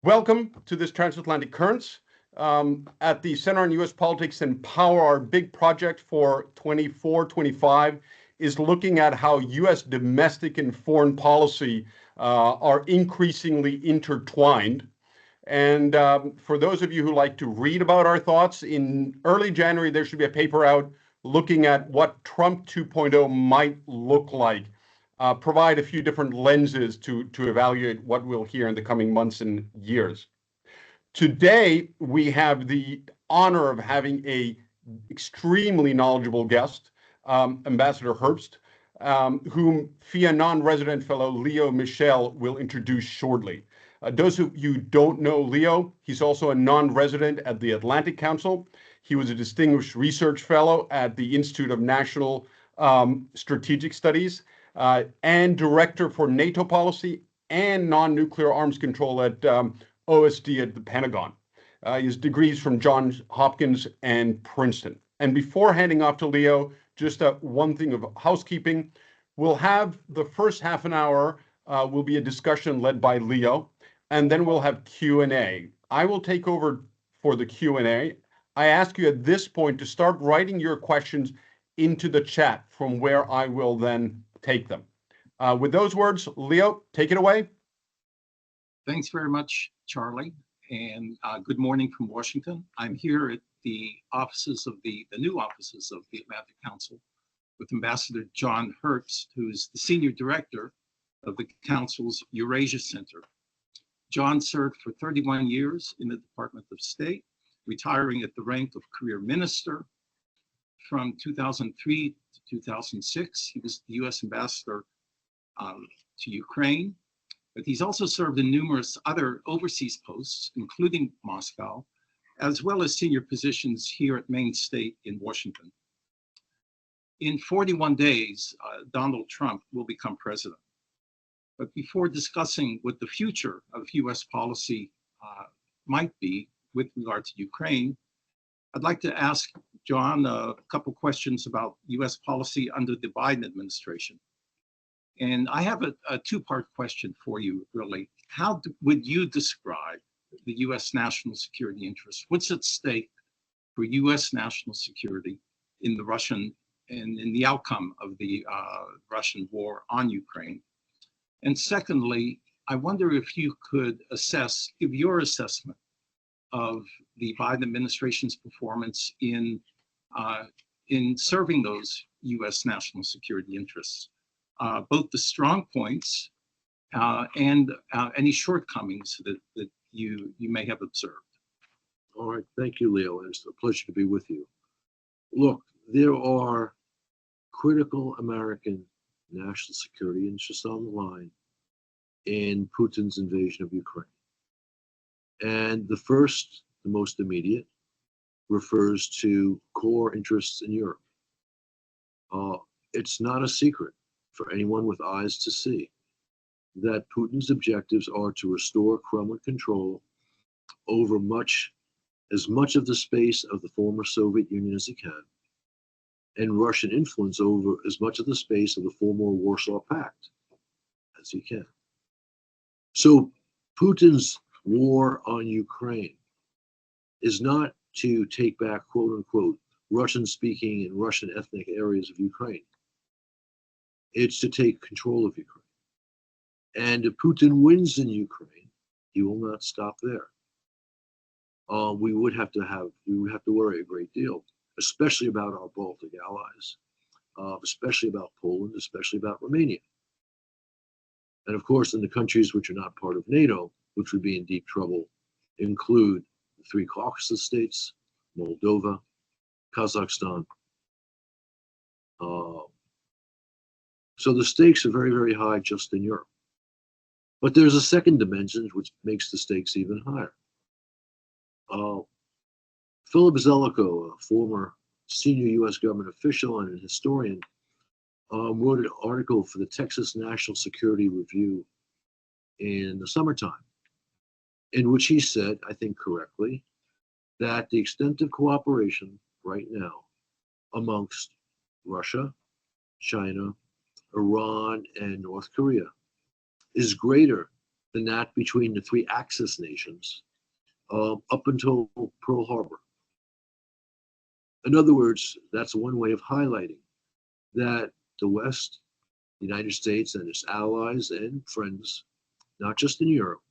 Welcome to this Transatlantic Currents. At the Center on U.S. Politics and Power, our big project for 24-25 is looking at how U.S. domestic and foreign policy are increasingly intertwined. And for those of you who like to read about our thoughts, in early January, there should be a paper out looking at what Trump 2.0 might look like. Provide a few different lenses to evaluate what we'll hear in the coming months and years. Today, we have the honor of having a extremely knowledgeable guest, Ambassador Herbst, whom FIA non-resident fellow Leo Michel will introduce shortly. Those of you who don't know Leo, he's also a non-resident at the Atlantic Council. He was a distinguished research fellow at the Institute of National Strategic Studies and director for NATO policy and non-nuclear arms control at OSD at the Pentagon. His degrees from Johns Hopkins and Princeton. And before handing off to Leo, just one thing of housekeeping. We'll have the first half an hour will be a discussion led by Leo, and then we'll have Q&A. I will take over for the Q&A. I ask you at this point to start writing your questions into the chat from where I will then take them. With those words, Leo, take it away. Thanks very much, Charlie, and good morning from Washington. I'm here at the offices of the new offices of the Atlantic Council with Ambassador John Herbst, who's the Senior Director of the Council's Eurasia Center. John served for 31 years in the Department of State, retiring at the rank of Career Minister. From 2003 to 2006, he was the U.S. Ambassador to Ukraine, but he's also served in numerous other overseas posts, including Moscow, as well as senior positions here at Maine State in Washington. In 41 days, Donald Trump will become president. But before discussing what the future of U.S. policy might be with regard to Ukraine, I'd like to ask John a couple questions about U.S. policy under the Biden administration. And I have a two-part question for you, really. How would you describe the U.S. national security interests? What's at stake for U.S. national security in the Russian and in the outcome of the Russian war on Ukraine? And secondly, I wonder if you could give your assessment of the Biden administration's performance in serving those U.S. national security interests, both the strong points and any shortcomings that you may have observed. All right, thank you, Leo. It's a pleasure to be with you. Look, there are critical American national security interests on the line in Putin's invasion of Ukraine. And the first, the most immediate, refers to core interests in Europe. It's not a secret for anyone with eyes to see that Putin's objectives are to restore Kremlin control over as much of the space of the former Soviet Union as he can, and Russian influence over as much of the space of the former Warsaw Pact as he can. So Putin's war on Ukraine is not to take back, quote unquote, Russian-speaking and Russian ethnic areas of Ukraine. It's to take control of Ukraine. And if Putin wins in Ukraine, he will not stop there. We would have to worry a great deal, especially about our Baltic allies, especially about Poland, especially about Romania. And of course, in the countries which are not part of NATO, which would be in deep trouble, include the three Caucasus states, Moldova, Kazakhstan. So the stakes are very, very high just in Europe. But there's a second dimension which makes the stakes even higher. Philip Zelikow, a former senior U.S. government official and a historian, wrote an article for the Texas National Security Review in the summertime, in which he said, I think correctly, that the extent of cooperation right now amongst Russia, China, Iran, and North Korea is greater between the three Axis nations up until Pearl Harbor. In other words, that's one way of highlighting that the West, the United States and its allies and friends, not just in Europe,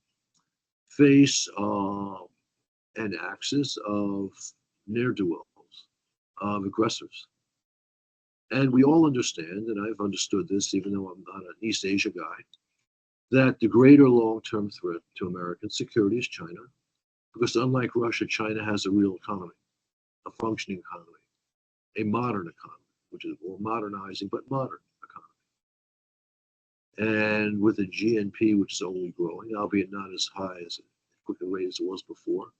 face an axis of ne'er-do-wells, of aggressors. And we all understand, and I've understood this even though I'm not an East Asia guy, that the greater long-term threat to American security is China, because unlike Russia, China has a real economy, a functioning economy, a modern economy, which is more modernizing, but modern economy. And with a GNP, which is only growing, albeit not as high as quick a rate as it was before,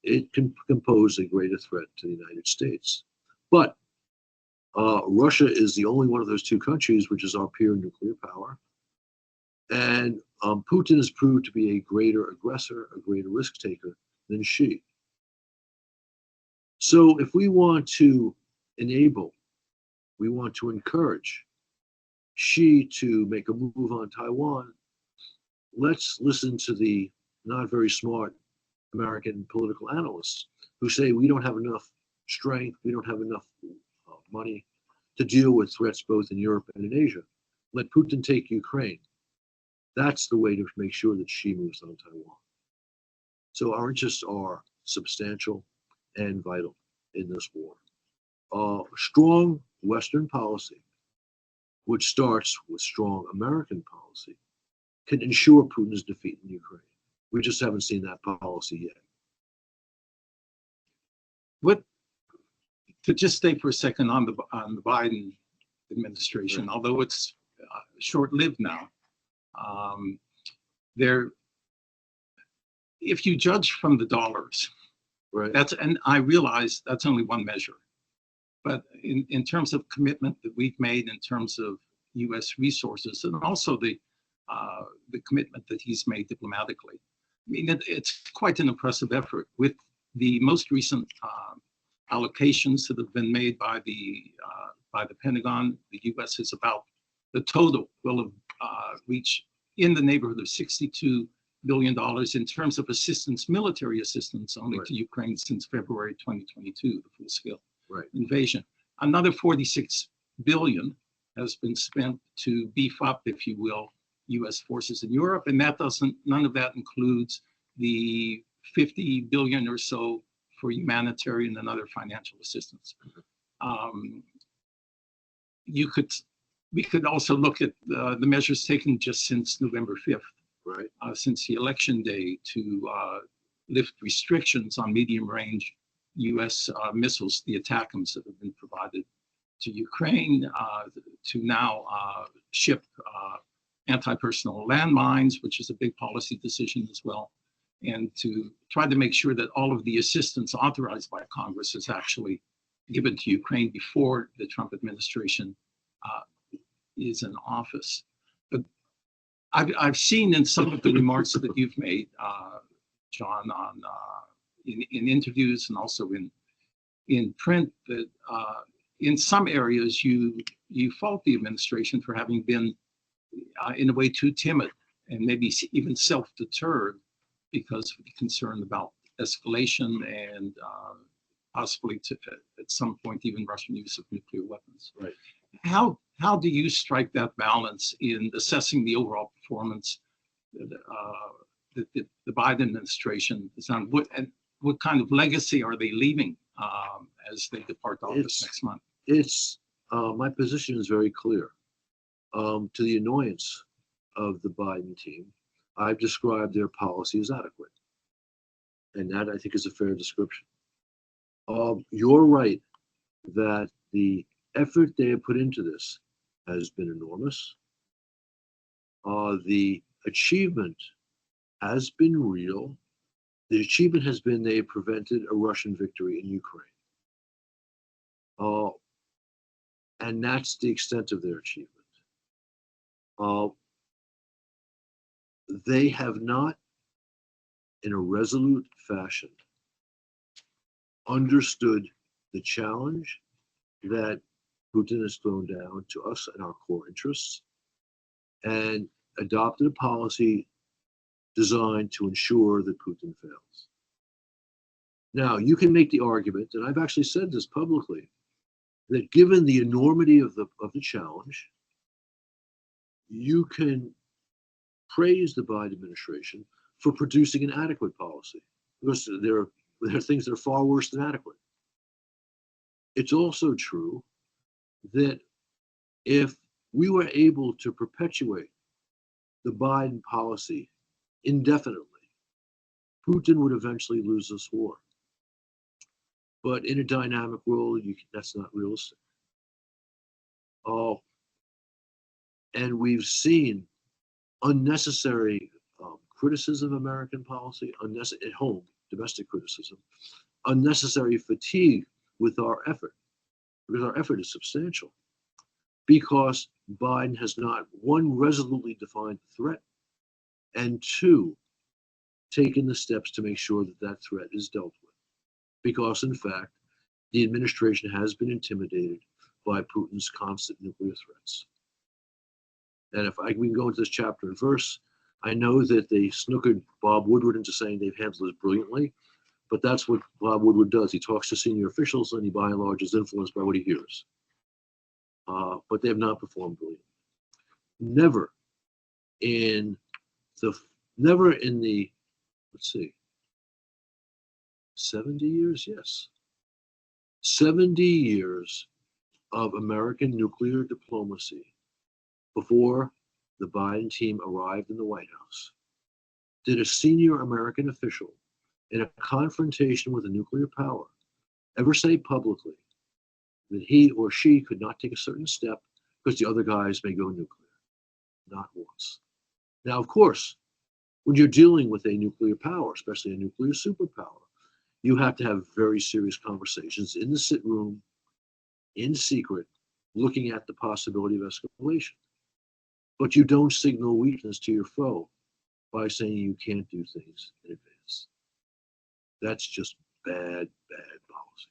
it can pose a greater threat to the United States. But Russia is the only one of those two countries which is our peer nuclear power. And Putin has proved to be a greater aggressor, a greater risk taker than Xi. So if we want to enable, we want to encourage Xi to make a move on Taiwan, let's listen to the not very smart American political analysts who say we don't have enough strength, we don't have enough money to deal with threats both in Europe and in Asia. Let Putin take Ukraine. That's the way to make sure that Xi moves on Taiwan. So our interests are substantial and vital in this war. Strong Western policy, which starts with strong American policy, can ensure Putin's defeat in Ukraine. We just haven't seen that policy yet. What, to just stay for a second on the Biden administration, right, although it's short-lived now, if you judge from the dollars, right, and I realize that's only one measure, but in terms of commitment that we've made in terms of U.S. resources and also the commitment that he's made diplomatically, I mean, it's quite an impressive effort. With the most recent allocations that have been made by the Pentagon, the U.S. is about, the total will have reached in the neighborhood of $62 billion in terms of assistance, military assistance, only to Ukraine since February 2022, the full-scale invasion. Another $46 billion has been spent to beef up, if you will, U.S. forces in Europe, and that none of that includes the $50 billion or so for humanitarian and other financial assistance. We could also look at the measures taken just since November 5th, since the election day, to lift restrictions on medium-range U.S. missiles, the ATACMS that have been provided to Ukraine, to now ship anti-personnel landmines, which is a big policy decision as well, and to try to make sure that all of the assistance authorized by Congress is actually given to Ukraine before the Trump administration is in office. But I've seen in some of the remarks that you've made, John, on in interviews and also in print, that in some areas you fault the administration for having been in a way too timid and maybe even self-deterred because of the concern about escalation and possibly at some point even Russian use of nuclear weapons. Right. How do you strike that balance in assessing the overall performance that the Biden administration is on? What kind of legacy are they leaving as they depart office next month? My position is very clear. To the annoyance of the Biden team, I've described their policy as adequate. And that, I think, is a fair description. You're right that the effort they have put into this has been enormous. The achievement has been real. The achievement has been they prevented a Russian victory in Ukraine. And that's the extent of their achievement. They have not, in a resolute fashion, understood the challenge that Putin has thrown down to us and our core interests, and adopted a policy designed to ensure that Putin fails. Now, you can make the argument, and I've actually said this publicly, that given the enormity of the challenge, you can praise the Biden administration for producing an adequate policy, because there are things that are far worse than adequate. It's also true that if we were able to perpetuate the Biden policy indefinitely, Putin would eventually lose this war. But in a dynamic world, that's not realistic. And we've seen unnecessary criticism of American policy, at home, domestic criticism, unnecessary fatigue with our effort, because our effort is substantial, because Biden has not, one, resolutely defined the threat, and two, taken the steps to make sure that that threat is dealt with. Because, in fact, the administration has been intimidated by Putin's constant nuclear threats. And we can go into this chapter and verse, I know that they snookered Bob Woodward into saying they've handled this brilliantly, but that's what Bob Woodward does. He talks to senior officials, and he, by and large, is influenced by what he hears. But they have not performed brilliantly. Never in the, let's see, 70 years, yes. 70 years of American nuclear diplomacy before the Biden team arrived in the White House did a senior American official in a confrontation with a nuclear power ever say publicly that he or she could not take a certain step because the other guys may go nuclear? Not once. Now, of course, when you're dealing with a nuclear power, especially a nuclear superpower, you have to have very serious conversations in the sit room, in secret, looking at the possibility of escalation. But you don't signal weakness to your foe by saying you can't do things in advance. That's just bad policy.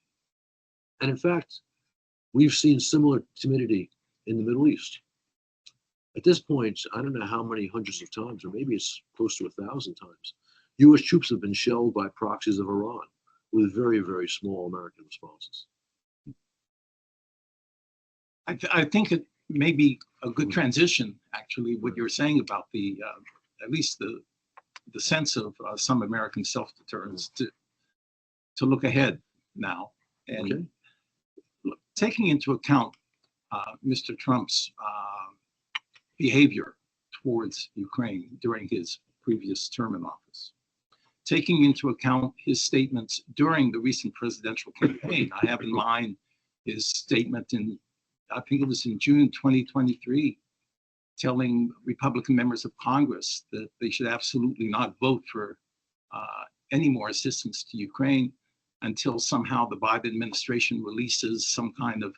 And in fact, we've seen similar timidity in the Middle East. At this point, I don't know how many hundreds of times, or maybe it's close to 1,000 times, US troops have been shelled by proxies of Iran with very, very small American responses. I think it may be a good transition, actually, what you're saying about the, at least the sense of some American self-deterrence to look ahead now. And taking into account Mr. Trump's behavior towards Ukraine during his previous term in office, taking into account his statements during the recent presidential campaign. I have in mind his statement I think it was in June 2023, telling Republican members of Congress that they should absolutely not vote for any more assistance to Ukraine until somehow the Biden administration releases some kind of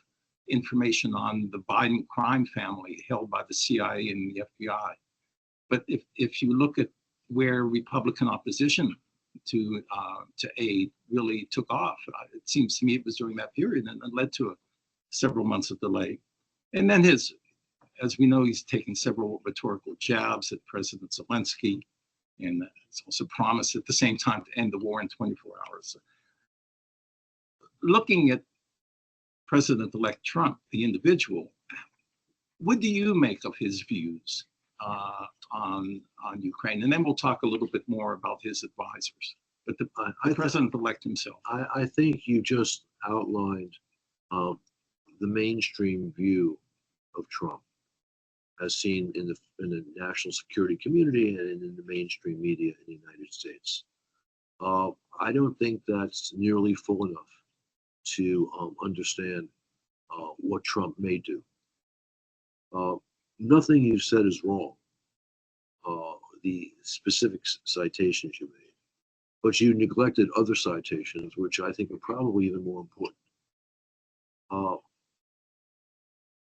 information on the Biden crime family held by the CIA and the FBI. But if you look at where Republican opposition to aid really took off, it seems to me it was during that period, and it led to several months of delay. And then as we know, he's taken several rhetorical jabs at President Zelensky, and it's also promised at the same time to end the war in 24 hours. Looking at President-elect Trump, the individual, what do you make of his views on Ukraine? And then we'll talk a little bit more about his advisors, but the president-elect himself. I think you just outlined the mainstream view of Trump as seen in the national security community and in the mainstream media in the United States. I don't think that's nearly full enough to understand what Trump may do. Nothing you said is wrong, the specific citations you made, but you neglected other citations, which I think are probably even more important.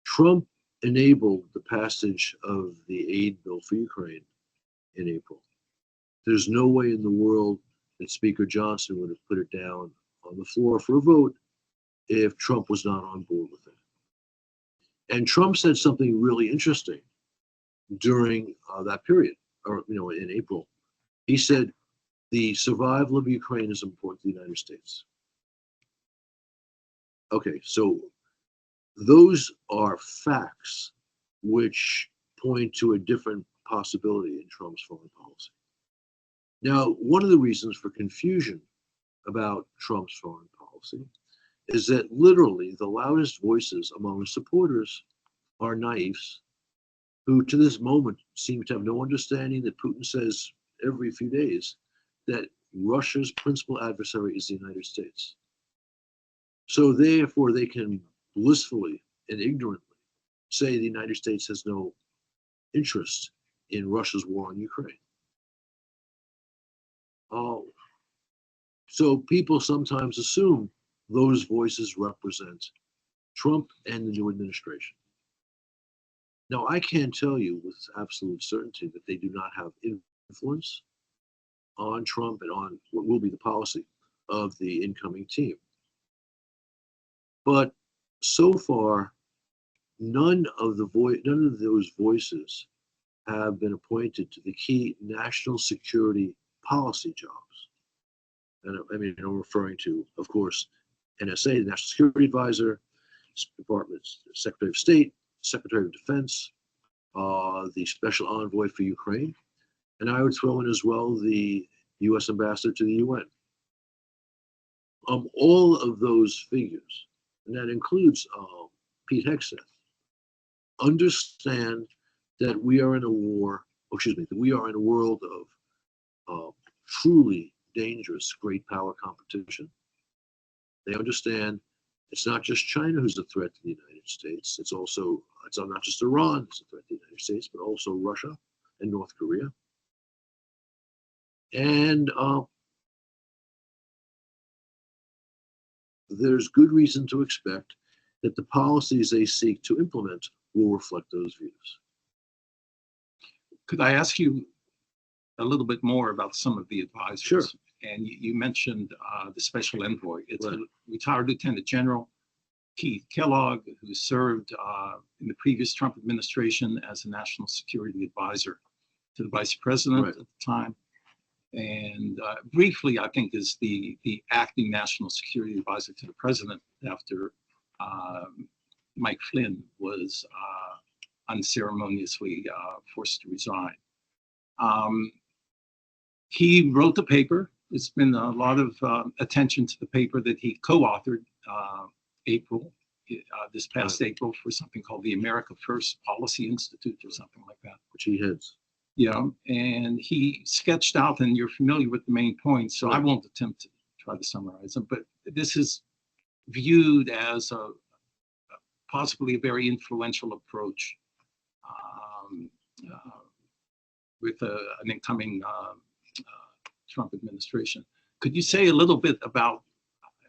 Trump enabled the passage of the aid bill for Ukraine in April. There's no way in the world that Speaker Johnson would have put it down on the floor for a vote if Trump was not on board with it. And Trump said something really interesting during that period, or in April. He said, the survival of Ukraine is important to the United States. Okay, so those are facts which point to a different possibility in Trump's foreign policy. Now, one of the reasons for confusion about Trump's foreign policy is that literally the loudest voices among his supporters are naives who to this moment seem to have no understanding that Putin says every few days that Russia's principal adversary is the United States. So therefore they can blissfully and ignorantly say the United States has no interest in Russia's war on Ukraine. So people sometimes assume those voices represent Trump and the new administration. Now, I can tell you with absolute certainty that they do not have influence on Trump and on what will be the policy of the incoming team. But so far, none of those voices have been appointed to the key national security policy jobs. And I mean, I'm referring to, of course, NSA, the National Security Advisor, Department, Secretary of State, Secretary of Defense, the Special Envoy for Ukraine, and I would throw in as well the U.S. Ambassador to the UN. All of those figures, and that includes Pete Hegseth, understand that we are in a war, that we are in a world of truly dangerous great power competition. They understand it's not just China who's a threat to the United States. It's not just Iran who's a threat to the United States, but also Russia and North Korea. And there's good reason to expect that the policies they seek to implement will reflect those views. Could I ask you a little bit more about some of the advisors? Sure. And you mentioned the special envoy. It's right. a retired Lieutenant General, Keith Kellogg, who served in the previous Trump administration as a national security advisor to the vice president right. at the time. And briefly, I think, is the acting national security advisor to the president after Mike Flynn was unceremoniously forced to resign. He wrote the paper. There's been a lot of attention to the paper that he co-authored this past April for something called the America First Policy Institute or something like that. Which he heads. Yeah, and he sketched out, and you're familiar with the main points, so I won't attempt to try to summarize them, but this is viewed as possibly a very influential approach with an incoming Trump administration. Could you say a little bit about,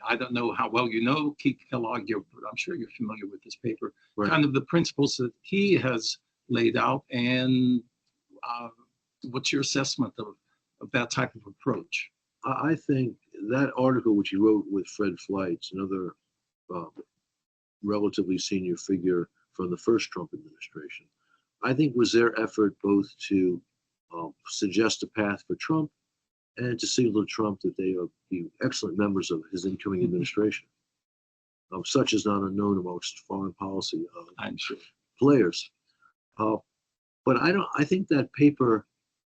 I don't know how well you know Keith Kellogg, but I'm sure you're familiar with this paper, kind of the principles that he has laid out, and what's your assessment of that type of approach? I think that article, which he wrote with Fred Fleitz, another relatively senior figure from the first Trump administration, I think was their effort both to suggest a path for Trump and to signal to Trump that they are the excellent members of his incoming administration. Such is not unknown amongst foreign policy players. But I think that paper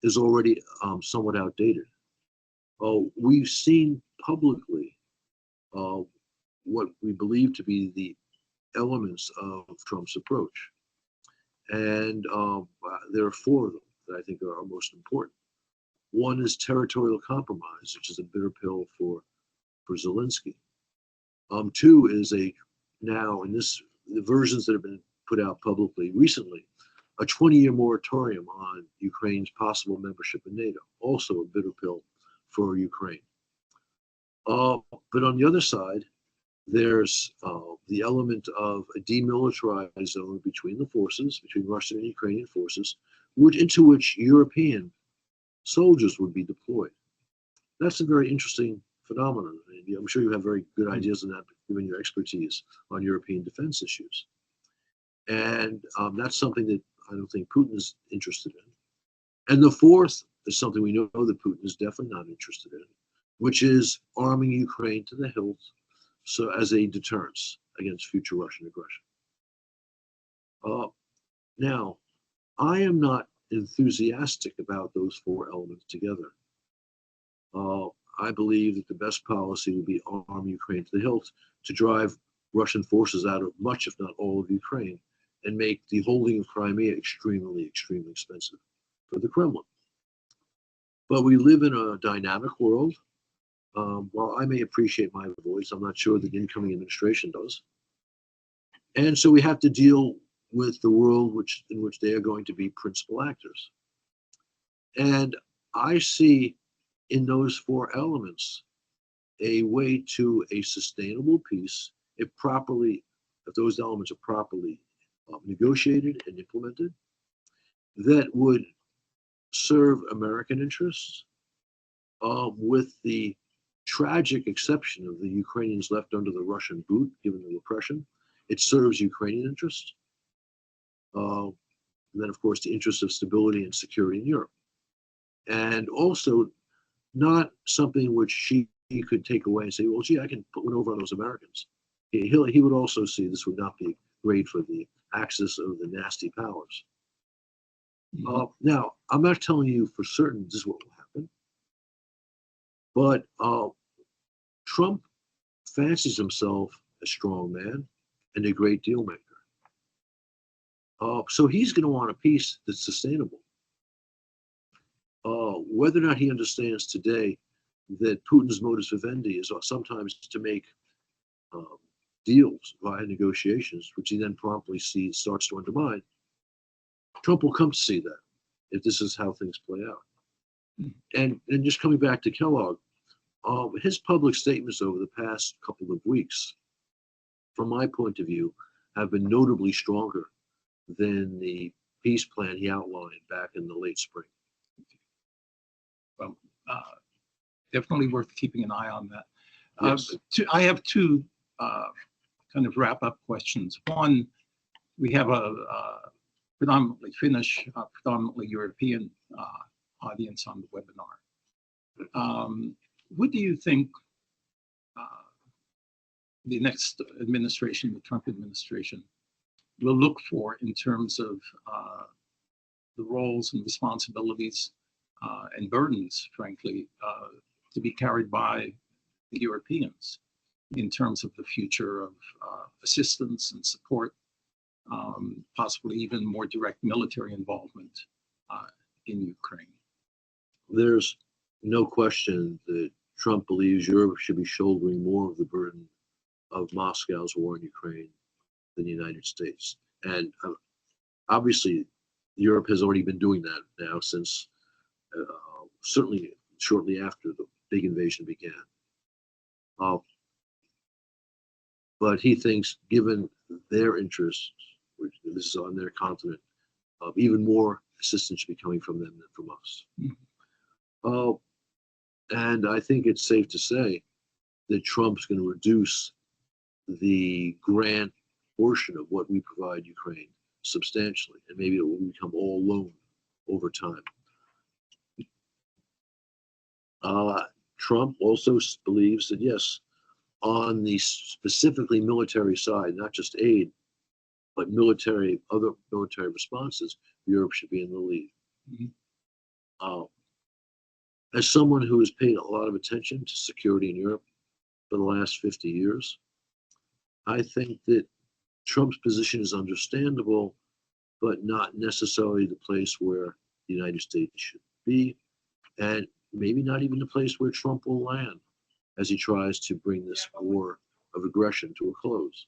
is already somewhat outdated. We've seen publicly what we believe to be the elements of Trump's approach. And there are four of them that I think are most important. One is territorial compromise, which is a bitter pill for Zelensky. Two is now in the versions that have been put out publicly recently, a 20-year moratorium on Ukraine's possible membership in NATO, also a bitter pill for Ukraine. But on the other side, there's the element of a demilitarized zone between the forces, between Russian and Ukrainian forces, into which European soldiers would be deployed. That's a very interesting phenomenon. I'm sure you have very good ideas on that, given your expertise on European defense issues. And that's something that I don't think Putin is interested in. And the fourth is something we know that Putin is definitely not interested in, which is arming Ukraine to the hilt, so as a deterrence against future Russian aggression. Now, I am not enthusiastic about those four elements together. I believe that the best policy would be arm Ukraine to the hilt to drive Russian forces out of much, if not all, of Ukraine, and make the holding of Crimea extremely, extremely expensive for the Kremlin. But we live in a dynamic world. While I may appreciate my voice, I'm not sure the incoming administration does. And so we have to deal with the world in which they are going to be principal actors. And I see in those four elements a way to a sustainable peace if those elements are properly negotiated and implemented, that would serve American interests, with the tragic exception of the Ukrainians left under the Russian boot, given the repression. It serves Ukrainian interests. And then, of course, the interests of stability and security in Europe. And also, not something which he could take away and say, well, gee, I can put one over on those Americans. He would also see this would not be great for the axis of the nasty powers. Now, I'm not telling you for certain this is what will happen, but Trump fancies himself a strong man and a great deal maker. So he's going to want a peace that's sustainable. Whether or not he understands today that Putin's modus vivendi is sometimes to make deals via negotiations, which he then promptly starts to undermine, Trump will come to see that if this is how things play out. And just coming back to Kellogg, his public statements over the past couple of weeks, from my point of view, have been notably stronger than the peace plan he outlined back in the late spring. Well, definitely worth keeping an eye on that. Yes. I have two kind of wrap-up questions. One, we have a predominantly Finnish, predominantly European audience on the webinar. What do you think the next administration, the Trump administration, will look for in terms of the roles and responsibilities and burdens, frankly, to be carried by the Europeans in terms of the future of assistance and support, possibly even more direct military involvement in Ukraine? There's no question that Trump believes Europe should be shouldering more of the burden of Moscow's war in Ukraine than the United States. And obviously, Europe has already been doing that now since certainly shortly after the big invasion began. But he thinks, given their interests, which this is on their continent, even more assistance should be coming from them than from us. And I think it's safe to say that Trump's going to reduce the grant portion of what we provide Ukraine substantially, and maybe it will become all loan over time. Trump also believes that, yes, on the specifically military side, not just aid, but other military responses, Europe should be in the lead. As someone who has paid a lot of attention to security in Europe for the last 50 years, I think that Trump's position is understandable, but not necessarily the place where the United States should be, and maybe not even the place where Trump will land as he tries to bring this war of aggression to a close.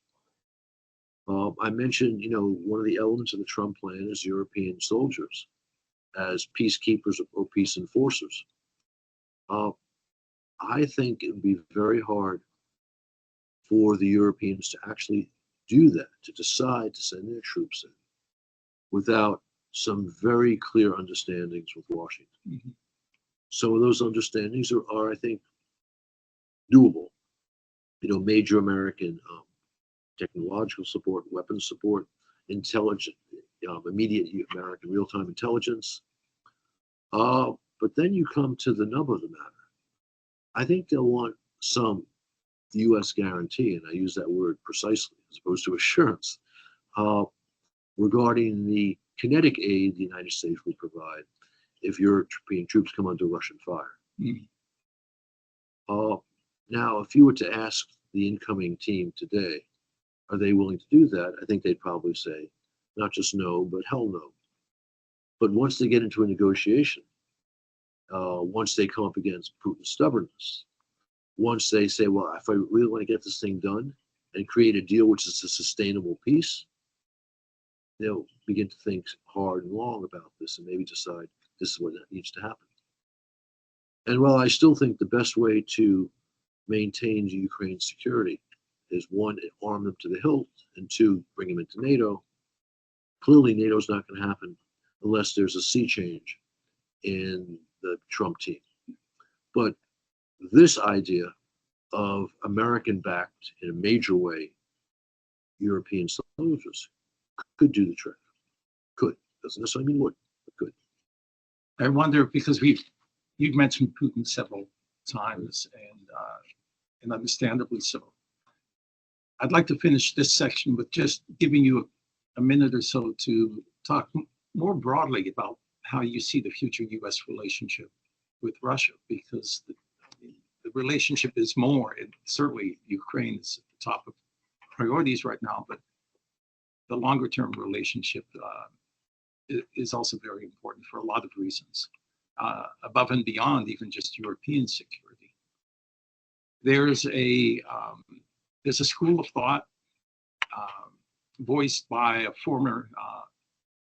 I mentioned, one of the elements of the Trump plan is European soldiers as peacekeepers or peace enforcers. I think it would be very hard for the Europeans to actually do that, to decide to send their troops in without some very clear understandings with Washington. Some of those understandings are I think, doable. Major American technological support, weapons support, immediate American real-time intelligence. But then you come to the nub of the matter. I think they'll want some U.S. guarantee, and I use that word precisely as opposed to assurance, regarding the kinetic aid the United States will provide if European troops come under Russian fire. Mm. Now, if you were to ask the incoming team today, are they willing to do that? I think they'd probably say, not just no, but hell no. But once they get into a negotiation, once they come up against Putin's stubbornness, once they say, well, if I really want to get this thing done and create a deal which is a sustainable peace, they'll begin to think hard and long about this and maybe decide this is what needs to happen. And while I still think the best way to maintain Ukraine's security is one, arm them to the hilt, and two, bring them into NATO, clearly NATO's not going to happen unless there's a sea change in the Trump team. But this idea of American-backed, in a major way, European soldiers could do the trick. Could. Doesn't necessarily mean would, but could. I wonder, because you've mentioned Putin several times, and understandably so. I'd like to finish this section with just giving you a minute or so to talk more broadly about how you see the future U.S. relationship with Russia, because the relationship is more, and certainly Ukraine is at the top of priorities right now, but the longer term relationship is also very important for a lot of reasons, above and beyond even just European security. There's a school of thought voiced by a former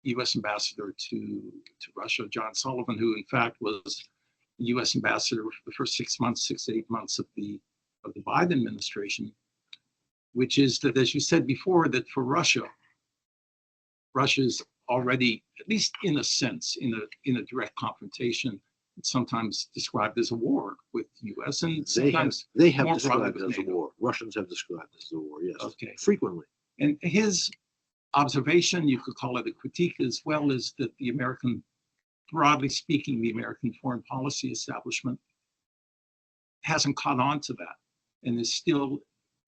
U.S. ambassador to Russia, John Sullivan, who in fact was U.S. ambassador for the first 6 to 8 months of the Biden administration, which is that, as you said before, that for Russia's already, at least in a sense, in a direct confrontation. It's sometimes described as a war with the U.S. and sometimes they have described it as a war. Russians have described it as a war, yes, okay, frequently. And his observation, you could call it a critique as well, is that the American, broadly speaking, the American foreign policy establishment hasn't caught on to that and is still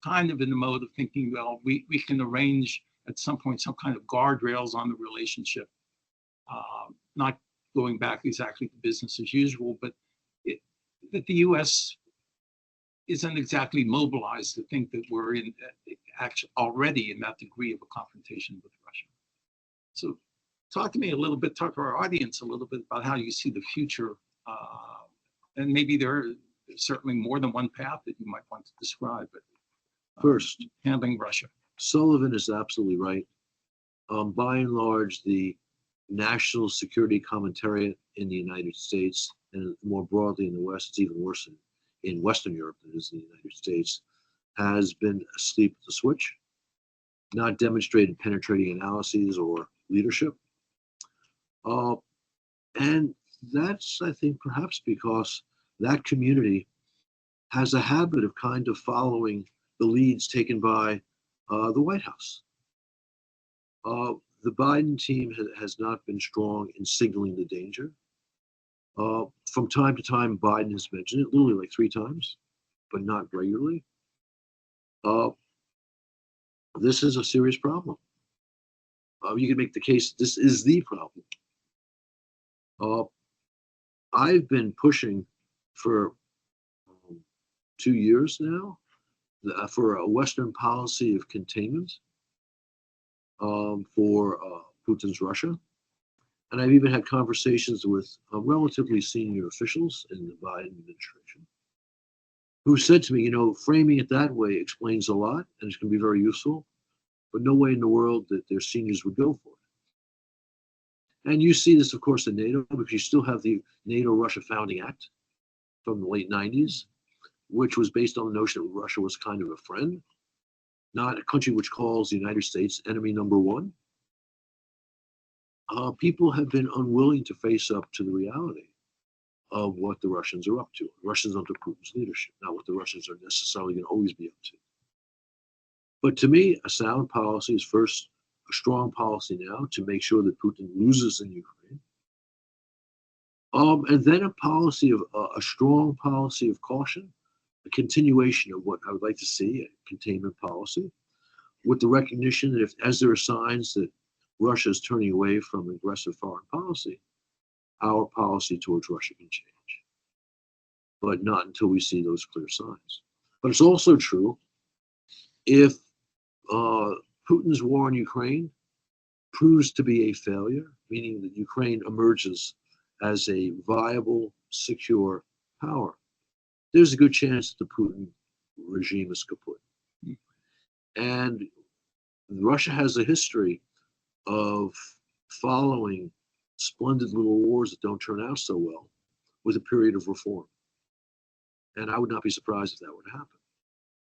kind of in the mode of thinking, well, we can arrange at some point some kind of guardrails on the relationship, not going back exactly to business as usual, but that the U.S. isn't exactly mobilized to think that we're already in that degree of a confrontation with Russia. So talk to our audience a little bit about how you see the future, and maybe there's certainly more than one path that you might want to describe, but first, handling Russia. Sullivan is absolutely right. By and large, the national security commentariat in the United States, and more broadly in the West, it's even worse in Western Europe than it is in the United States, has been asleep at the switch, not demonstrated penetrating analyses or leadership. And that's, I think, perhaps because that community has a habit of kind of following the leads taken by the White House. The Biden team has not been strong in signaling the danger. From time to time, Biden has mentioned it, literally like 3 times, but not regularly. This is a serious problem. You can make the case this is the problem. I've been pushing for 2 years now for a Western policy of containment for Putin's Russia. And I've even had conversations with relatively senior officials in the Biden administration who said to me, framing it that way explains a lot and it can be very useful, but no way in the world that their seniors would go for it. And you see this, of course, in NATO, because you still have the NATO-Russia Founding Act from the late 90s, which was based on the notion that Russia was kind of a friend, not a country which calls the United States enemy number one. People have been unwilling to face up to the reality of what the Russians are up to. Russians under Putin's leadership, not what the Russians are necessarily going to always be up to. But to me, a sound policy is first a strong policy now to make sure that Putin loses in Ukraine. And then a strong policy of caution, a continuation of what I would like to see, a containment policy, with the recognition that as there are signs that Russia is turning away from aggressive foreign policy, our policy towards Russia can change. But not until we see those clear signs. But it's also true, if Putin's war in Ukraine proves to be a failure, meaning that Ukraine emerges as a viable, secure power, there's a good chance that the Putin regime is kaput. And Russia has a history of following splendid little wars that don't turn out so well with a period of reform. And I would not be surprised if that were to happen.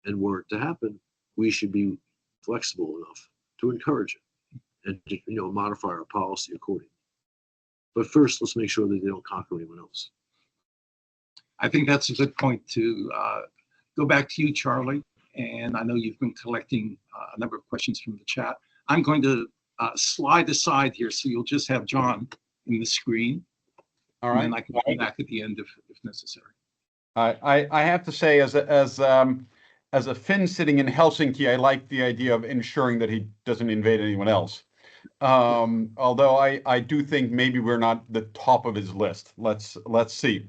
And were it to happen, we should be flexible enough to encourage it and to, modify our policy accordingly. But first, let's make sure that they don't conquer anyone else. I think that's a good point to go back to you, Charlie. And I know you've been collecting a number of questions from the chat. I'm going to slide aside here, so you'll just have John in the screen. All right. And then I can come back at the end if necessary. I have to say, as a Finn sitting in Helsinki, I like the idea of ensuring that he doesn't invade anyone else. Although I do think maybe we're not the top of his list. Let's see.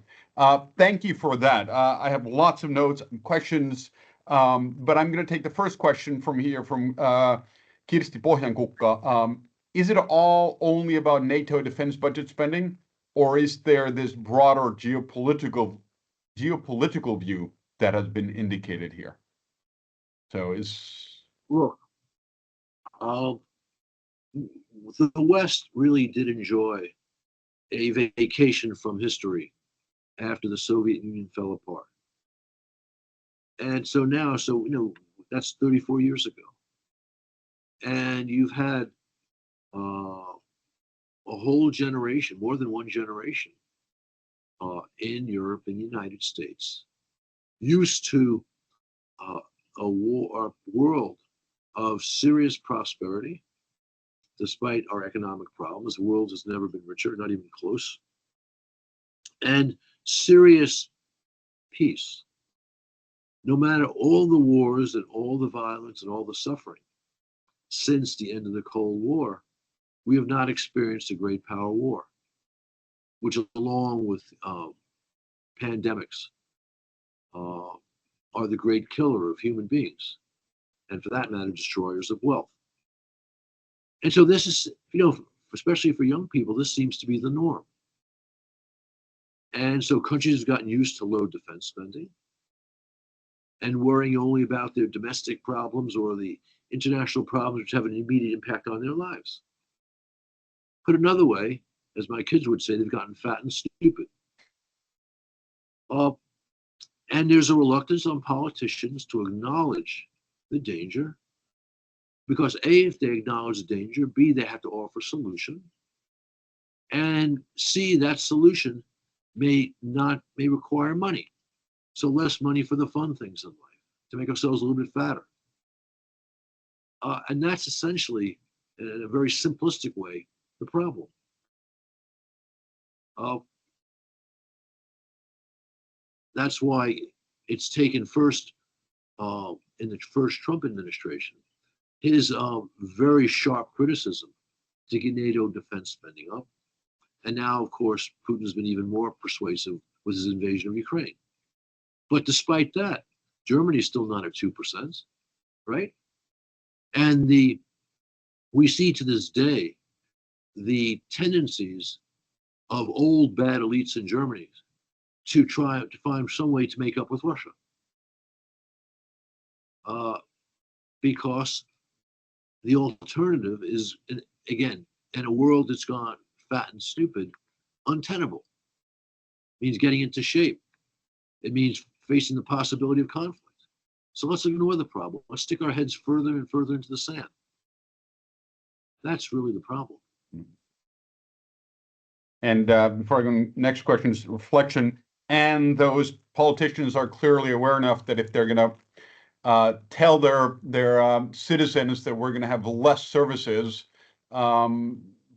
Thank you for that. I have lots of notes and questions, but I'm going to take the first question from Kirsti Pohjankukka. Is it all only about NATO defense budget spending, or is there this broader geopolitical view that has been indicated here? So look, the West really did enjoy a vacation from history after the Soviet Union fell apart. And so now, that's 34 years ago. And you've had a whole generation, more than one generation, in Europe and the United States, used to a world of serious prosperity. Despite our economic problems, the world has never been richer, not even close, and serious peace. No matter all the wars and all the violence and all the suffering since the end of the Cold War, we have not experienced a great power war, which, along with pandemics, are the great killer of human beings, and for that matter, destroyers of wealth. And so this is, especially for young people, this seems to be the norm. And so countries have gotten used to low defense spending and worrying only about their domestic problems or the international problems which have an immediate impact on their lives. Put another way, as my kids would say, they've gotten fat and stupid. And there's a reluctance on politicians to acknowledge the danger, because A, if they acknowledge the danger, B, they have to offer a solution, and C, that solution may require money. So less money for the fun things in life, to make ourselves a little bit fatter. And that's essentially, in a very simplistic way, the problem. That's why it's taken first, in the first Trump administration, his very sharp criticism to get NATO defense spending up. And now, of course, Putin's been even more persuasive with his invasion of Ukraine. But despite that, Germany's still not at 2%, right? And we see to this day the tendencies of old bad elites in Germany to try to find some way to make up with Russia. Because the alternative is, again, in a world that's gone fat and stupid, untenable. It means getting into shape. It means facing the possibility of conflict. So let's ignore the problem. Let's stick our heads further and further into the sand. That's really the problem. And before I go, next question is reflection. And those politicians are clearly aware enough that if they're going to tell their citizens that we're going to have less services,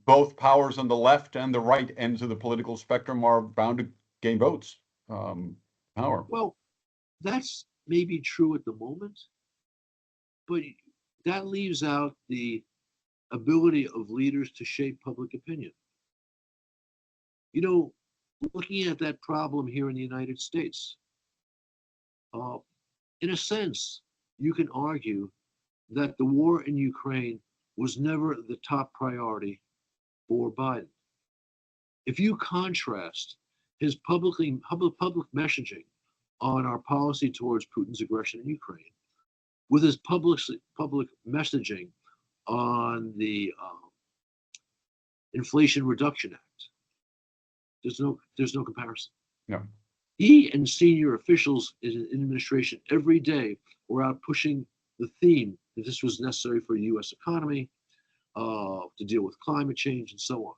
both powers on the left and the right ends of the political spectrum are bound to gain votes, power. Well, that's maybe true at the moment, but that leaves out the ability of leaders to shape public opinion. You know, looking at that problem here in the United States, in a sense, you can argue that the war in Ukraine was never the top priority for Biden. If you contrast his public messaging on our policy towards Putin's aggression in Ukraine with his public messaging on the Inflation Reduction Act, there's no comparison. No. He and senior officials in administration every day were out pushing the theme that this was necessary for the U.S. economy, to deal with climate change and so on.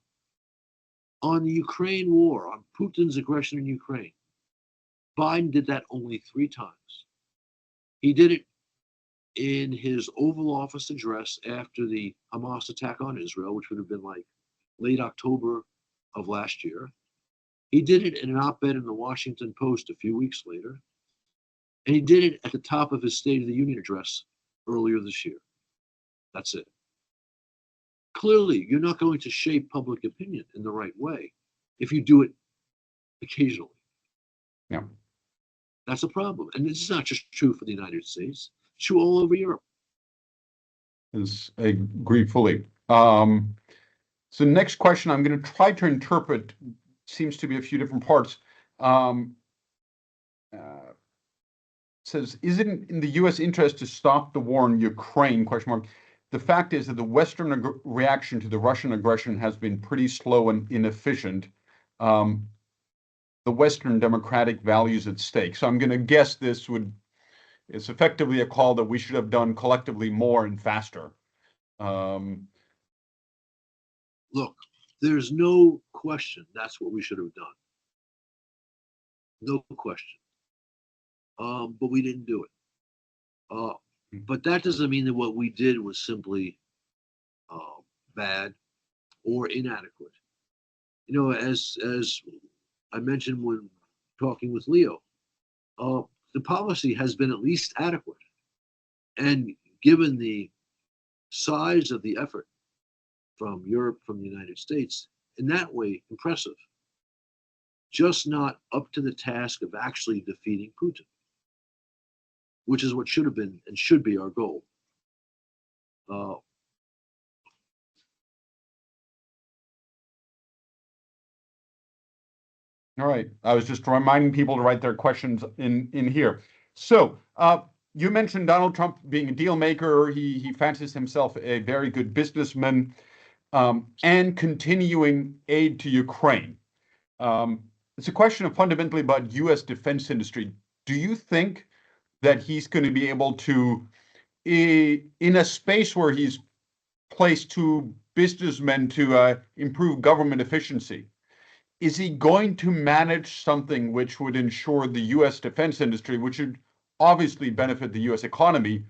On the Ukraine war, on Putin's aggression in Ukraine, Biden did that only 3 times. He did it in his Oval Office address after the Hamas attack on Israel, which would have been like late October of last year. He did it in an op-ed in the Washington Post a few weeks later. And he did it at the top of his State of the Union address earlier this year. That's it. Clearly, you're not going to shape public opinion in the right way if you do it occasionally. Yeah. That's a problem. And this is not just true for the United States, it's true all over Europe. I agree fully. So next question I'm going to try to interpret seems to be a few different parts. Says, is it in the U.S. interest to stop the war in Ukraine? ? The fact is that the Western reaction to the Russian aggression has been pretty slow and inefficient. The Western democratic values at stake. So I'm going to guess it's effectively a call that we should have done collectively more and faster. Look, there's no question that's what we should have done. No question. But we didn't do it. But that doesn't mean that what we did was simply bad or inadequate. You know, as I mentioned when talking with Leo, the policy has been at least adequate. And given the size of the effort from Europe, from the United States, in that way, impressive. Just not up to the task of actually defeating Putin, which is what should have been and should be our goal. All right. I was just reminding people to write their questions in here. So you mentioned Donald Trump being a deal maker. He fancies himself a very good businessman, and continuing aid to Ukraine. It's a question of fundamentally about U.S. defense industry. Do you think that he's going to be able to, in a space where he's placed 2 businessmen to improve government efficiency, is he going to manage something which would ensure the U.S. defense industry, which would obviously benefit the U.S. economy,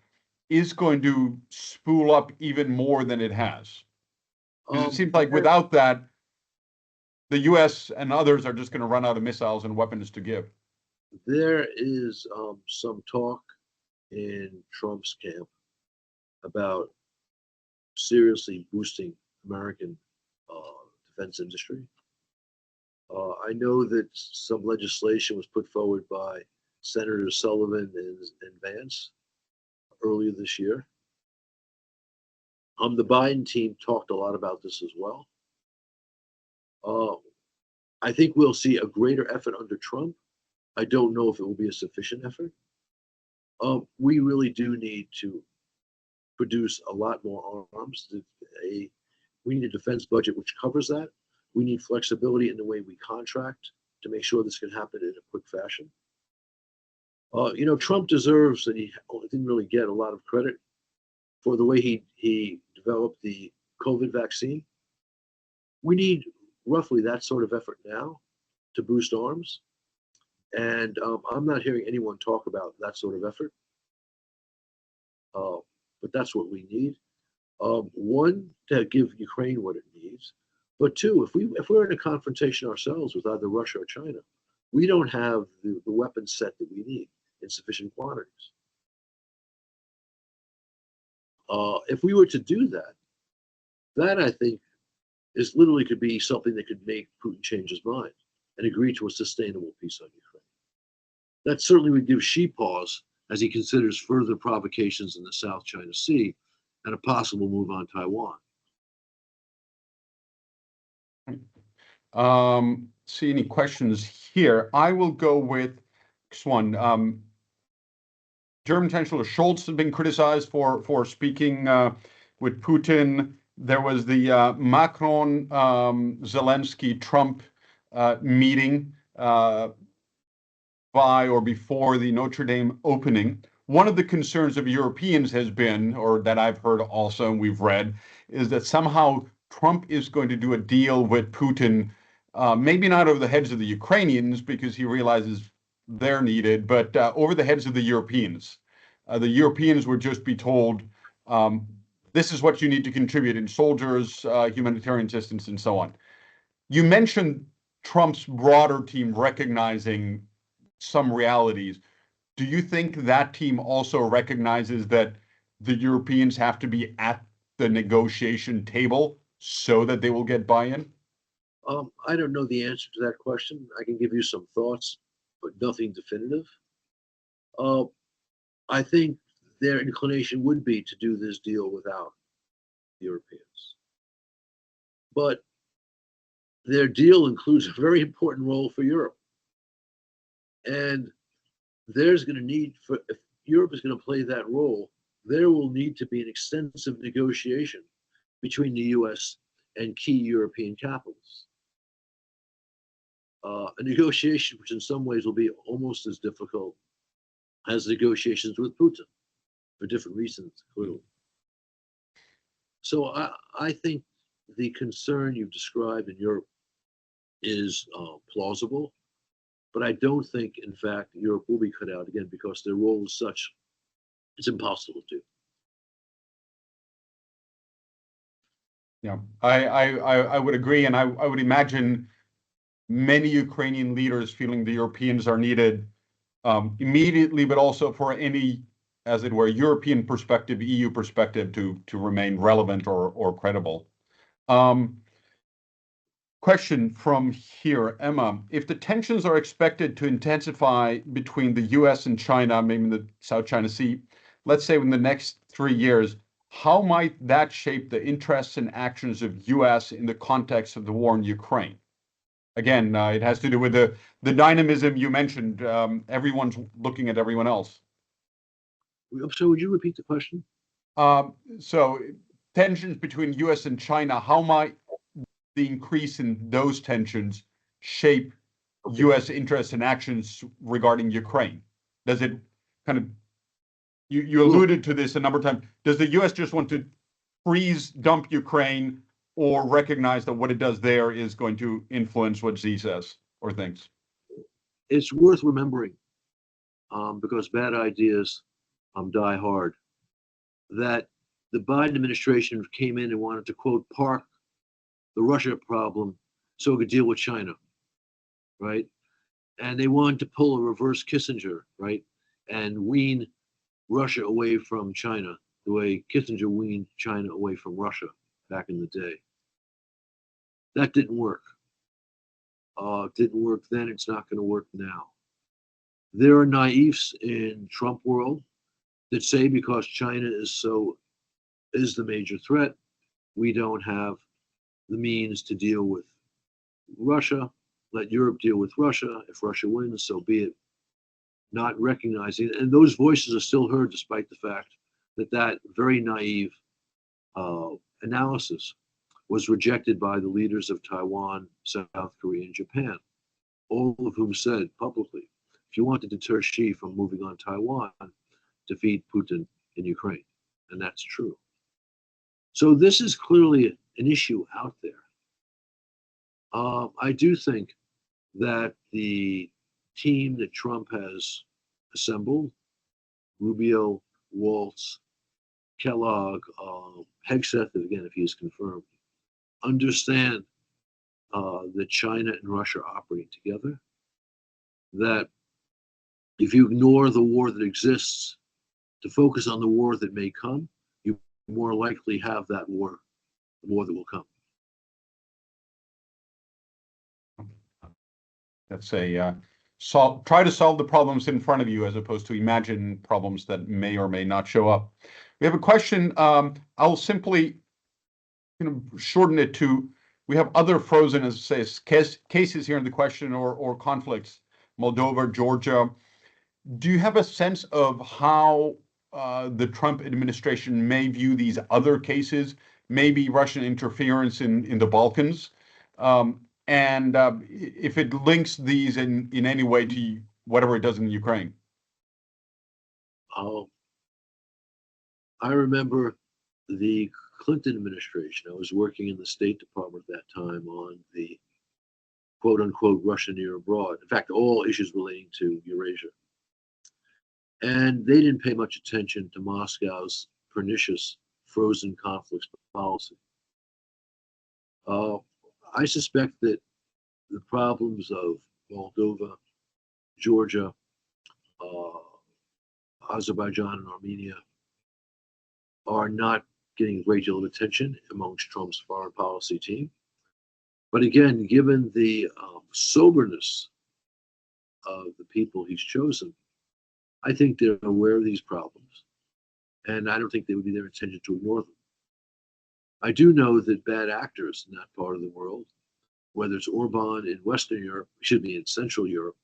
is going to spool up even more than it has? It seems like without that, the U.S. and others are just going to run out of missiles and weapons to give. There is some talk in Trump's camp about seriously boosting American defense industry. I know that some legislation was put forward by Senators Sullivan and Vance earlier this year. The Biden team talked a lot about this as well. I think we'll see a greater effort under Trump. I don't know if it will be a sufficient effort. We really do need to produce a lot more arms. We need a defense budget which covers that. We need flexibility in the way we contract to make sure this can happen in a quick fashion. You know, Trump deserves, and he didn't really get a lot of credit for the way he developed the COVID vaccine. We need roughly that sort of effort now to boost arms. And I'm not hearing anyone talk about that sort of effort. But that's what we need. One, to give Ukraine what it needs. But two, if we're in a confrontation ourselves with either Russia or China, we don't have the weapon set that we need in sufficient quantities. If we were to do that, that I think is literally could be something that could make Putin change his mind and agree to a sustainable peace on Ukraine. That certainly would give Xi pause as he considers further provocations in the South China Sea and a possible move on Taiwan. See any questions here? I will go with this one. German Chancellor Scholz has been criticized for speaking with Putin. There was the Macron, Zelensky, Trump meeting by or before the Notre Dame opening. One of the concerns of Europeans has been, or that I've heard also and we've read, is that somehow Trump is going to do a deal with Putin, maybe not over the heads of the Ukrainians because he realizes they're needed, but over the heads of the Europeans. The Europeans would just be told, this is what you need to contribute in soldiers, humanitarian assistance, and so on. You mentioned Trump's broader team recognizing some realities. Do you think that team also recognizes that the Europeans have to be at the negotiation table so that they will get buy-in? I don't know the answer to that question. I can give you some thoughts, but nothing definitive. I think their inclination would be to do this deal without the Europeans. But their deal includes a very important role for Europe. And there's going to need, if Europe is going to play that role, there will need to be an extensive negotiation between the US and key European capitals. A negotiation which in some ways will be almost as difficult as negotiations with Putin, for different reasons, clearly. So I think the concern you've described in Europe is plausible, but I don't think, in fact, Europe will be cut out again because their role is such, it's impossible to do. Yeah, I would agree, and I would imagine many Ukrainian leaders feeling the Europeans are needed immediately, but also for any, as it were, European perspective, EU perspective to remain relevant or credible. Question from here, Emma. If the tensions are expected to intensify between the US and China, maybe in the South China Sea, let's say in the next 3 years, how might that shape the interests and actions of US in the context of the war in Ukraine? Again, it has to do with the dynamism you mentioned. Everyone's looking at everyone else. So would you repeat the question? So tensions between US and China, how might the increase in those tensions shape US interests and actions regarding Ukraine? Does it kind of, you alluded to this a number of times, does the US just want to freeze, dump Ukraine, or recognize that what it does there is going to influence what Xi says or thinks? It's worth remembering, because bad ideas die hard, that the Biden administration came in and wanted to, quote, park the Russia problem so it could deal with China, right? And they wanted to pull a reverse Kissinger, right? And wean Russia away from China, the way Kissinger weaned China away from Russia back in the day. That didn't work. Didn't work then, it's not going to work now. There are naives in Trump world that say because China is the major threat, we don't have the means to deal with Russia. Let Europe deal with Russia. If Russia wins, so be it. Not recognizing, and those voices are still heard despite the fact that that very naive analysis was rejected by the leaders of Taiwan, South Korea, and Japan, all of whom said publicly, if you want to deter Xi from moving on Taiwan, defeat Putin in Ukraine. And that's true. So this is clearly an issue out there. I do think that the team that Trump has assembled, Rubio, Waltz, Kellogg, Hegseth, again, if he is confirmed, understand that China and Russia are operating together, that if you ignore the war that exists to focus on the war that may come, you more likely have that war, the war that will come. That's a try to solve the problems in front of you as opposed to imagine problems that may or may not show up. We have a question. I'll simply shorten it to, we have other frozen, as it says, cases here in the question, or conflicts, Moldova, Georgia. Do you have a sense of how the Trump administration may view these other cases, maybe Russian interference in the Balkans? And if it links these in any way to whatever it does in Ukraine? I remember the Clinton administration. I was working in the State Department at that time on the quote unquote Russia near abroad. In fact, all issues relating to Eurasia. And they didn't pay much attention to Moscow's pernicious frozen conflicts policy. I suspect that the problems of Moldova, Georgia, Azerbaijan, and Armenia are not getting a great deal of attention amongst Trump's foreign policy team. But again, given the soberness of the people he's chosen, I think they're aware of these problems, and I don't think they would be their intention to ignore them. I do know that bad actors in that part of the world, whether it's Orban in Western Europe, should be in Central Europe,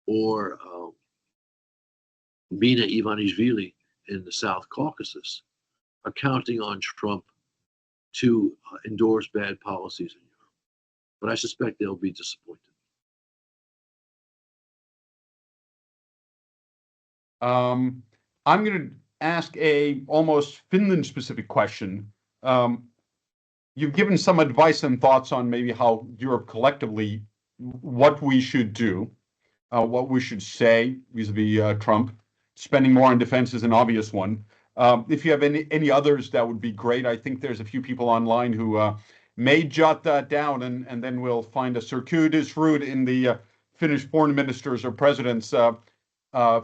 or Bina Ivanishvili in the South Caucasus, are counting on Trump to endorse bad policies in Europe. But I suspect they'll be disappointed. I'm going to ask a almost Finland-specific question. You've given some advice and thoughts on maybe how Europe collectively, what we should do, what we should say vis-a-vis Trump. Spending more on defense is an obvious one. If you have any others, that would be great. I think there's a few people online who may jot that down, and then we'll find a circuitous route in the Finnish foreign ministers or presidents'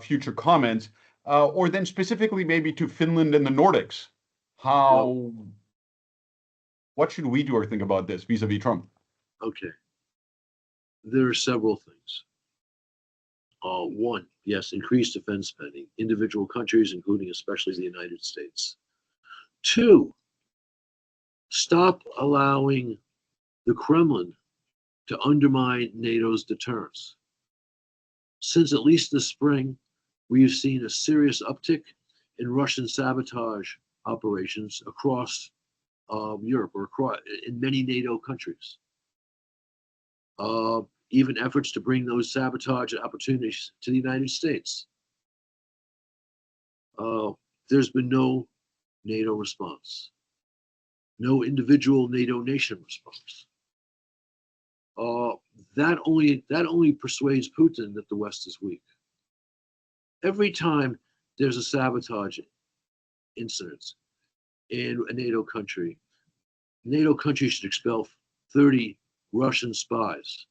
future comments, or then specifically maybe to Finland and the Nordics. What should we do or think about this vis-a-vis Trump? Okay. There are several things. One, yes, increased defense spending, individual countries, including especially the United States. Two, stop allowing the Kremlin to undermine NATO's deterrence. Since at least the spring, we've seen a serious uptick in Russian sabotage operations across Europe, or in many NATO countries. Even efforts to bring those sabotage opportunities to the United States. There's been no NATO response, no individual NATO nation response. That only persuades Putin that the West is weak. Every time there's a sabotage incident in a NATO country should expel 30 Russian spies,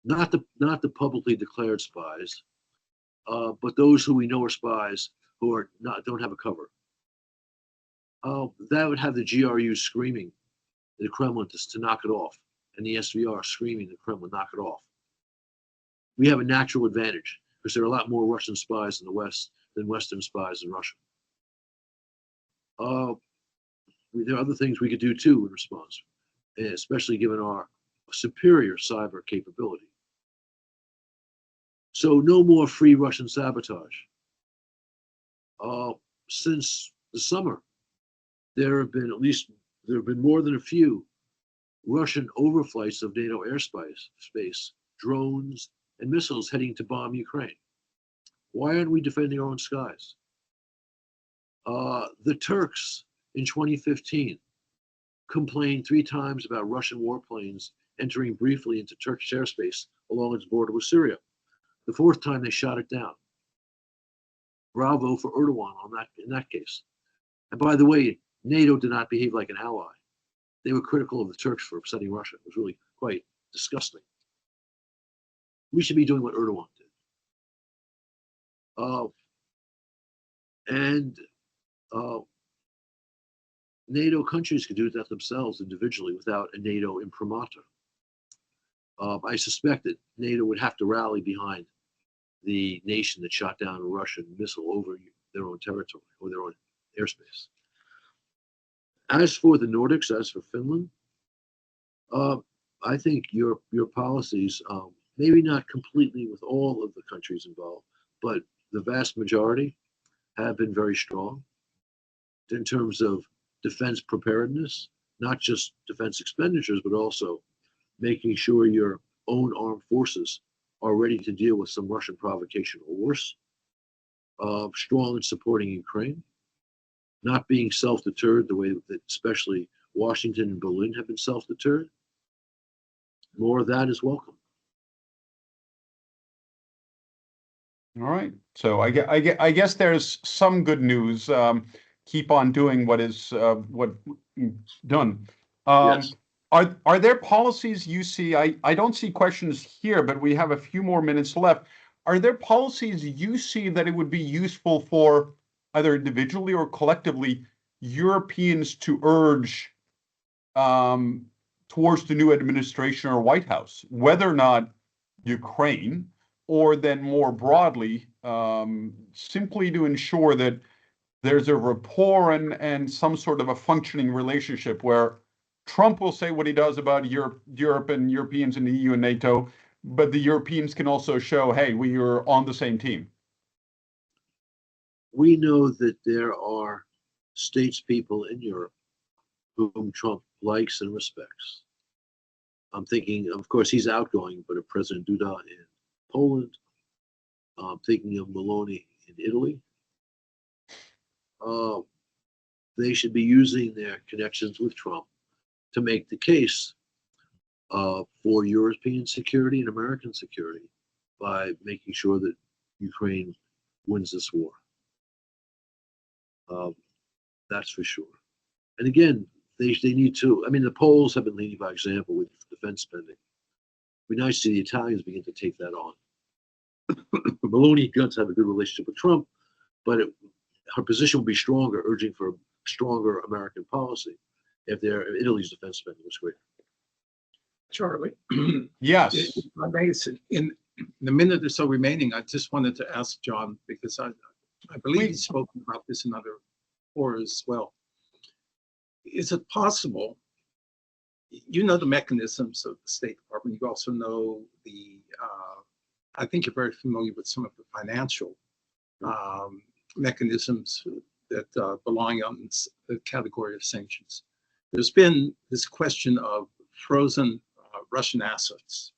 not the publicly declared spies, but those who we know are spies who don't have a cover. That would have the GRU screaming the Kremlin to knock it off, and the SVR screaming the Kremlin, knock it off. We have a natural advantage because there are a lot more Russian spies in the West than Western spies in Russia. There are other things we could do too in response, especially given our superior cyber capability. So no more free Russian sabotage. Since the summer, there have been more than a few Russian overflights of NATO airspace, drones, and missiles heading to bomb Ukraine. Why aren't we defending our own skies? The Turks in 2015 complained 3 times about Russian warplanes entering briefly into Turkish airspace along its border with Syria. The 4th time they shot it down. Bravo for Erdogan in that case. And by the way, NATO did not behave like an ally. They were critical of the Turks for upsetting Russia. It was really quite disgusting. We should be doing what Erdogan did. And NATO countries could do that themselves individually without a NATO imprimatur. I suspect that NATO would have to rally behind the nation that shot down a Russian missile over their own territory or their own airspace. As for the Nordics, as for Finland, I think your policies, maybe not completely with all of the countries involved, but the vast majority have been very strong in terms of defense preparedness, not just defense expenditures, but also making sure your own armed forces are ready to deal with some Russian provocation or worse. Strong in supporting Ukraine, not being self-deterred the way that especially Washington and Berlin have been self-deterred. More of that is welcome. All right. So I guess there's some good news. Keep on doing what done. Yes. Are there policies you see? I don't see questions here, but we have a few more minutes left. Are there policies you see that it would be useful for either individually or collectively Europeans to urge towards the new administration or White House, whether or not Ukraine, or then more broadly, simply to ensure that there's a rapport and some sort of a functioning relationship where Trump will say what he does about Europe and Europeans in the EU and NATO, but the Europeans can also show, hey, we are on the same team. We know that there are statespeople in Europe whom Trump likes and respects. I'm thinking, of course, he's outgoing, but of President Duda in Poland. I'm thinking of Meloni in Italy. They should be using their connections with Trump to make the case for European security and American security by making sure that Ukraine wins this war. That's for sure. And again, they need to, I mean, the Poles have been leading by example with defense spending. It'd be nice to see the Italians begin to take that on. Meloni does have a good relationship with Trump, but her position will be stronger, urging for stronger American policy if Italy's defense spending was greater. Charlie. Yes. If I may, in the minute or so remaining, I just wanted to ask John, because I believe he's spoken about this in other forums as well. Is it possible, you know the mechanisms of the State Department, you also know I think you're very familiar with some of the financial mechanisms that belong on the category of sanctions. There's been this question of frozen Russian assets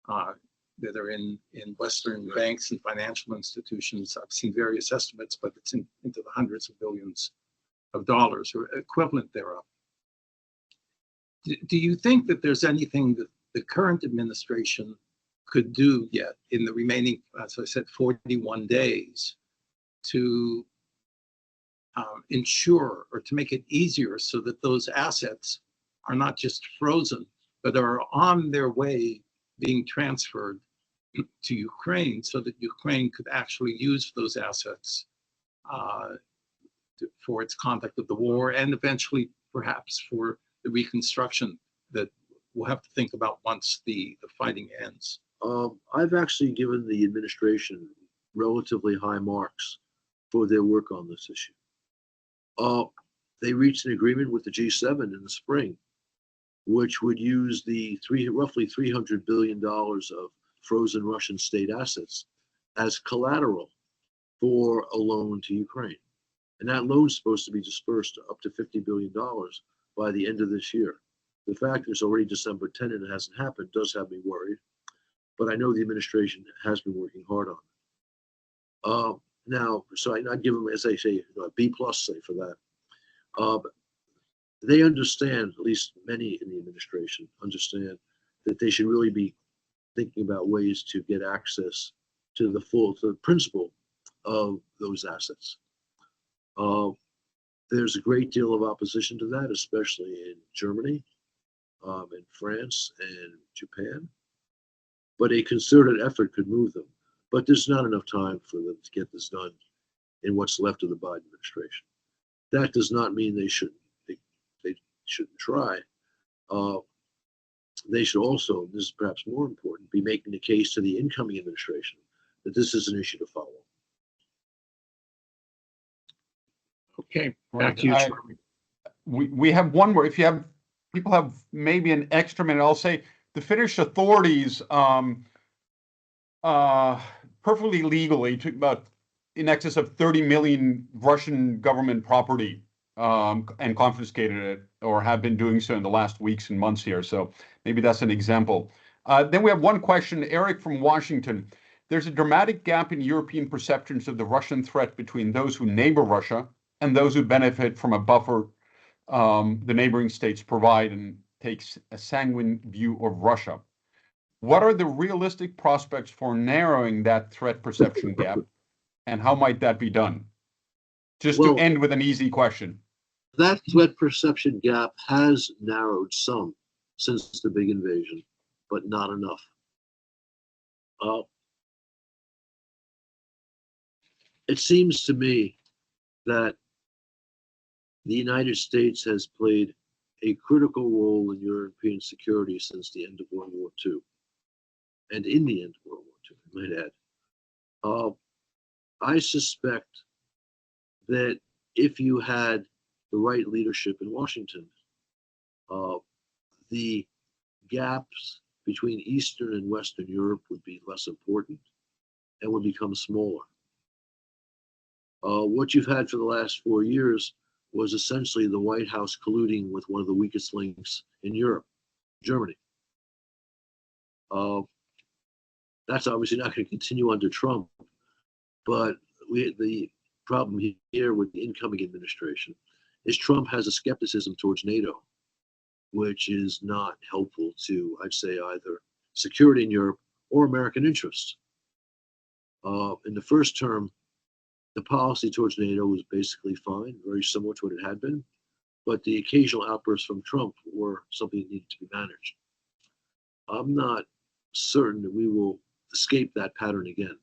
that are in Western banks and financial institutions. I've seen various estimates, but it's into the hundreds of billions of dollars or equivalent thereof. Do you think that there's anything that the current administration could do yet in the remaining, as I said, 41 days to ensure or to make it easier so that those assets are not just frozen, but are on their way being transferred to Ukraine so that Ukraine could actually use those assets for its conduct of the war and eventually perhaps for the reconstruction that we'll have to think about once the fighting ends? I've actually given the administration relatively high marks for their work on this issue. They reached an agreement with the G7 in the spring, which would use the roughly $300 billion of frozen Russian state assets as collateral for a loan to Ukraine. And that loan is supposed to be dispersed up to $50 billion by the end of this year. The fact that it's already December 10 and it hasn't happened does have me worried, but I know the administration has been working hard on it. Now, so I give them, as I say, a B plus say for that. They understand, at least many in the administration understand, that they should really be thinking about ways to get access to the principal of those assets. There's a great deal of opposition to that, especially in Germany. in France and Japan, but a concerted effort could move them. But there's not enough time for them to get this done in what's left of the Biden administration. That does not mean they shouldn't try. They should also, and this is perhaps more important, be making the case to the incoming administration that this is an issue to follow. Okay, back to you, Charlie. We have one more. If you have people have maybe an extra minute, I'll say the Finnish authorities perfectly legally took about in excess of 30 million Russian government property and confiscated it, or have been doing so in the last weeks and months here. So maybe that's an example. Then we have one question, Eric from Washington. There's a dramatic gap in European perceptions of the Russian threat between those who neighbor Russia and those who benefit from a buffer the neighboring states provide and takes a sanguine view of Russia. What are the realistic prospects for narrowing that threat perception gap, and how might that be done? Just to end with an easy question. That threat perception gap has narrowed some since the big invasion, but not enough. It seems to me that the United States has played a critical role in European security since the end of World War II, and in the end of World War II, I might add. I suspect that if you had the right leadership in Washington, the gaps between Eastern and Western Europe would be less important and would become smaller. What you've had for the last 4 years was essentially the White House colluding with one of the weakest links in Europe, Germany. That's obviously not going to continue under Trump, but the problem here with the incoming administration is Trump has a skepticism towards NATO, which is not helpful to, I'd say, either security in Europe or American interests. In the first term, the policy towards NATO was basically fine, very similar to what it had been, but the occasional outbursts from Trump were something that needed to be managed. I'm not certain that we will escape that pattern again.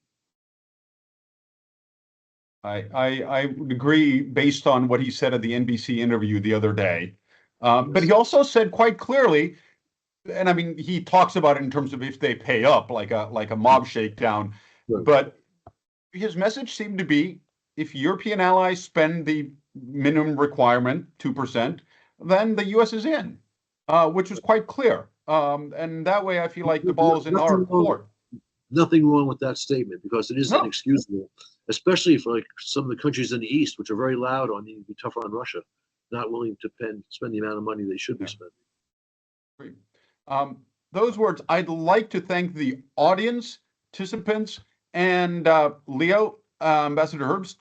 I would agree based on what he said at the NBC interview the other day. But he also said quite clearly, and I mean, he talks about it in terms of if they pay up, like a mob shakedown. Right. But his message seemed to be, if European allies spend the minimum requirement, 2%, then the U.S. is in, which was quite clear. And that way, I feel like the ball is in our court. Nothing wrong with that statement, because it is inexcusable, especially for like some of the countries in the East, which are very loud on needing to be tougher on Russia, not willing to spend the amount of money they should be spending. Great. Those words, I'd like to thank the audience, participants, and Leo, Ambassador Herbst.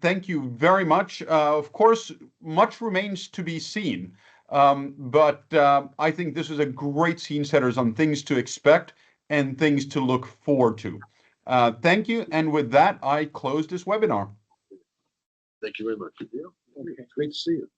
Thank you very much. Of course, much remains to be seen, but I think this is a great scene setters on things to expect and things to look forward to. Thank you. And with that, I close this webinar. Thank you very much. Yeah. Okay. Great to see you.